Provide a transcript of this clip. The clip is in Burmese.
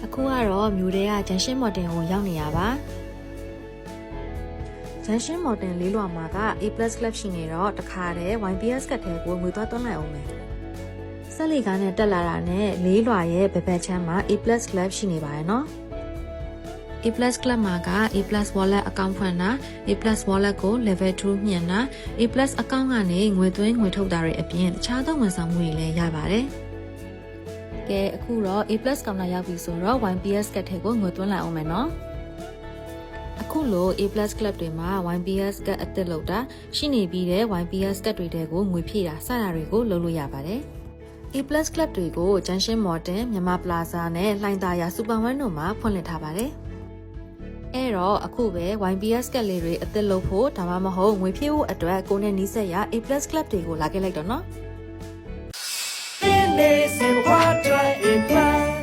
အခုကတော့မြို့တွေကဂျန်ရှင်းမော်တင်ကိုရောက်နေရပါဂျန်ရှင်းမော်တင်လေးလွှာမှာက A+ Club ရှိနေတော့တခါတည်း YBS ကတ်ထဲကိုငွေသွားသွင်းလိုက်အောင်မယ်ဆက်လီကားနဲ့တက်လာတာနဲ့လေးလွှာရဲ့ဘက်ဘက်ချမ်းမှာ A+ Club ရှိနေပါတယ်နော်A+ Club မှာက A+ Wallet account ဖွင့်တာ A+ Wallet ကို level 2မြင့်တာ A+ account ကနေငွေသွင်းငွေထုတ်တာတွေအပြင်တခြားသောဝန်ဆောင်မှုတွေလည်းရပါတယ်ကဲအခုတော့ A+ ကောင်လာရောက်ပြီဆိုတော့ YBS ကတ်ထဲကိုငွေသွင်းလိုက်အောင်မယ်နော်အခုလို A+ Club တွေမှာ YBS ကတ်အသစ်လောက်တာရှိနေပြီးတဲ့ YBS ကတ်တွေတဲကိုငွေဖြည့်တာစတာတွေကိုလုပ်လို့ရပါတယ်A+ Club တွေကို Junction Modern မြန်မာပလာဇာနဲ့လှိုင်သာယာ Super One တို့မှာဖွင့်လှစ်ထားပါတယ်အဲ့တော့အခုပဲ YBS ကတ်လေးတွေအသစ်လုပ်ဖို့ဒါမှမဟုတ်ငွေဖြည့်ဖို့အတွက်ကိုနဲ့နီးစပ်ရာ A+ Club တွေကိုလာခဲ့လိုက်တော့နော်Fitness and water in plus.